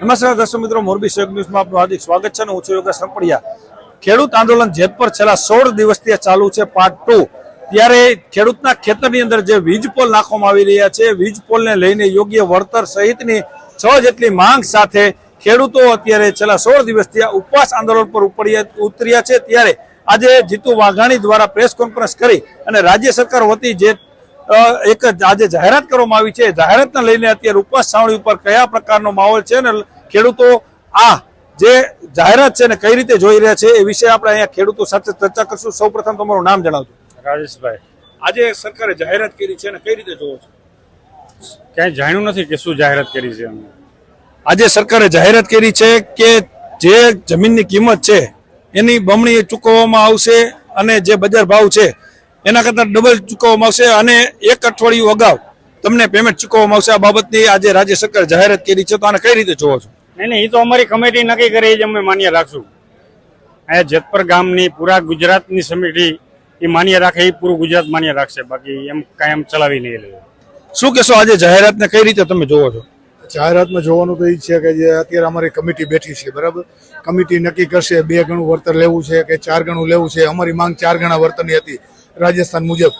નમસ્કાર દર્શક મિત્રો, મોરબી શેખ ન્યૂઝમાં આપનું હાર્દિક સ્વાગત છે. હું છું યોગેશ સંપડિયા. ખેડૂત આંદોલન જેતપર છેલ્લા 16 દિવસથી ચાલુ છે, પાર્ટ 2. ત્યારે ખેડૂતના ખેતરની અંદર જે વીજ પોલ નાખવામાં આવી રહ્યા છે, વીજ પોલને લઈને યોગ્ય વળતર સહિતની 6 જેટલી માંગ સાથે ખેડૂતો અત્યારે છેલ્લા 16 દિવસથી ઉપવાસ આંદોલન પર ઉતર્યા છે. ત્યારે આજે જીતુ વાઘાણી દ્વારા પ્રેસ કોન્ફરન્સ કરી અને રાજ્ય સરકાર વતી જે એક આજે જાહેરાત કરવામાં આવી છે, જાહેરાતને લઈને અત્યારે ઉપવાસ છાવણી ઉપર કયા પ્રકારનો માહોલ છે અને ખેડૂતો આ જે જાહેરાત છે ને કઈ રીતે જોઈ રહ્યા છે એ વિશે આપણે અહીંયા ખેડૂતો સાથે ચર્ચા કરશું. સૌપ્રથમ તમારું નામ જણાવજો. રાજેશભાઈ. આજે સરકારે જાહેરાત કરી છે અને કઈ રીતે જોવો છો? ક્યાંય જાણ્યું નથી કે શું જાહેરાત કરી છે. આજે સરકારે જાહેરાત કરી છે કે જે જમીનની કિંમત છે એની બમણી ચૂકવવામાં આવશે અને જે બજાર ભાવ છે એના કરતાં ડબલ ચૂકવવામાં આવશે અને 1 અઠવાડિયું અગાઉ તમને પેમેન્ટ ચૂકવવામાં આવશે. આ બાબતની આજે રાજ્ય સરકારે જાહેરાત કરી છે, તો આને કઈ રીતે જોવો છો? નહીં, એ તો અમારી કમિટી નક્કી કરે એ જ અમે માન્ય રાખશું. અહીંયા જેતપર ગામની પૂરા ગુજરાતની સમિતિ એ માન્ય રાખે, એ પૂરું ગુજરાત માન્ય રાખશે, બાકી એમ કાયમ ચલાવી નહીં લે. શું કહેશો, આજે જાહેરાતને કઈ રીતે તમે જોવો છો? જાહેરાતમાં જોવાનું તો એ છે કે જે અત્યારે અમારી કમિટી બેઠી છે, બરાબર, કમિટી નક્કી કરશે 2 ગણું વળતર લેવું છે કે 4 ગણું લેવું છે. અમારી માંગ 4 ગણા વળતરની હતી રાજસ્થાન મુજબ,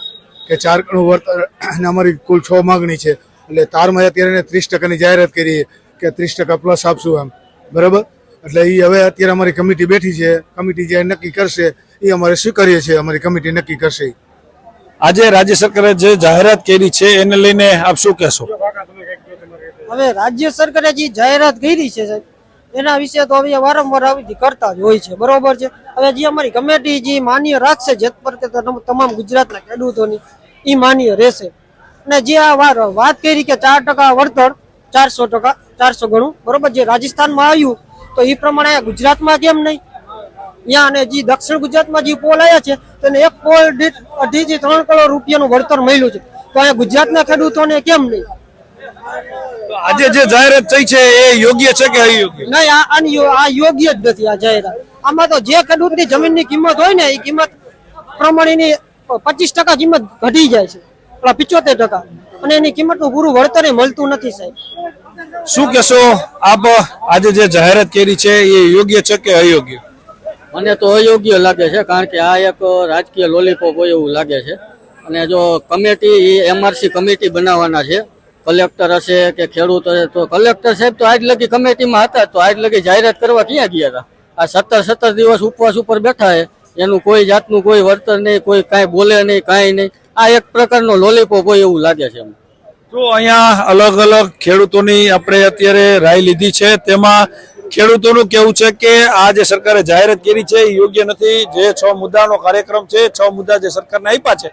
કે 4 ગણું વળતર અને અમારી કુલ 6 માંગણી છે. એટલે તારમાં અત્યારે 30%ની જાહેરાત કરી કે 30% પ્લસ આપશું એમ, બરાબર. એટલે એ હવે અત્યારે અમારી કમિટી બેઠી છે, કમિટી જે નક્કી કરશે એ અમારે સ્વીકારીએ છીએ, અમારી કમિટી નક્કી કરશે. આજે રાજ્ય સરકારે જે જાહેરાત કરી છે એને લઈને આપ શું કહેશો? હવે રાજ્ય સરકારે જે જાહેરાત કરી છે એના વિશે તો હવે વારંવાર આવી કરતા જ હોય છે, બરોબર છે. હવે જે અમારી કમિટી જે માન્ય રાખશે જેતપર કે તમામ ગુજરાતના ખેડૂતોની એ માન્ય રહેશે. અને જે આ વાત કરી કે 4% વળતર 400%, 400 ગણું, બરોબર, જે રાજસ્થાનમાં આવ્યું તો એ પ્રમાણે ગુજરાતમાં કેમ નહીં? ત્યાં અને જે દક્ષિણ ગુજરાતમાં જે પોલ આવ્યા છે તેને 1 પોલ દીઠ 2.5 થી 3 કરોડ રૂપિયાનું વળતર મળ્યું છે, તો અહીંયા ગુજરાતના ખેડૂતોને કેમ નહીં? આજે જે જાહેરાત થઈ છે એ યોગ્ય છે કે અયોગ્ય? નહીં, આ યોગ્ય જ નથી. આ જાહેરાત આમાં તો જે ખેડૂતની જમીનની કિંમત હોય ને એ કિંમત પ્રમાણેની 25% કિંમત ઘટી જાય છે, 75%, અને એની કિંમતનું પૂરું વળતર મળતું નથી. સાહેબ, શું કહેશો આપ, આજે જે જાહેરાત કરી છે એ યોગ્ય છે કે અયોગ્ય? મને તો અયોગ્ય લાગે છે, કારણ કે આ એક રાજકીય લોલીપોપ હોય એવું લાગે છે. અને જો કમિટી એમઆરસી કમિટી બનાવવાના છે, કલેક્ટર હશે કે ખેડૂત હશે, તો કલેક્ટર સાહેબ તો આજ લગી કમિટીમાં હતા, તો આજ લગી જાહેરાત કરવા ક્યાં ગયા હતા? આ 17 દિવસ ઉપવાસ ઉપર બેઠા છે, એનું કોઈ જાતનું કોઈ વળતર નહીં, કોઈ કાંઈ બોલે નહીં, કાંઈ નહીં. આ એક પ્રકારનો લોલીપોપ હોય એવું લાગે છે. તો અહીંયા અલગ અલગ ખેડૂતોની આપણે અત્યારે રાય લીધી છે, તેમાં ખેડૂતોનું કેવું છે કે આ જે સરકારે જાહેરાત કરી છે એ યોગ્ય નથી. જે 6 મુદ્દાનો કાર્યક્રમ છે, 6 મુદ્દા જે સરકારને આપ્યા છે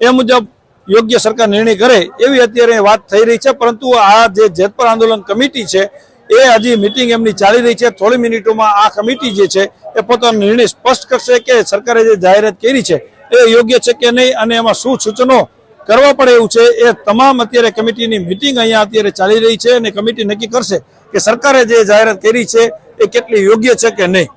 એ મુજબ યોગ્ય સરકાર નિર્ણય કરે એવી અત્યારે વાત થઈ રહી છે. પરંતુ આ જે જેતપર આંદોલન કમિટી છે એ હજી મિટિંગ એમની ચાલી રહી છે. થોડી મિનિટોમાં આ કમિટી જે છે એ પોતાનો નિર્ણય સ્પષ્ટ કરશે કે સરકારે જે જાહેરાત કરી છે એ યોગ્ય છે કે નહીં અને એમાં શું સૂચનો કરવા પડે એવું છે. એ તમામ અત્યારે કમિટીની મિટિંગ અહીંયા અત્યારે ચાલી રહી છે અને કમિટી નક્કી કરશે કે સરકારે જે જાહેરાત કરી છે એ કેટલી યોગ્ય છે કે નહીં.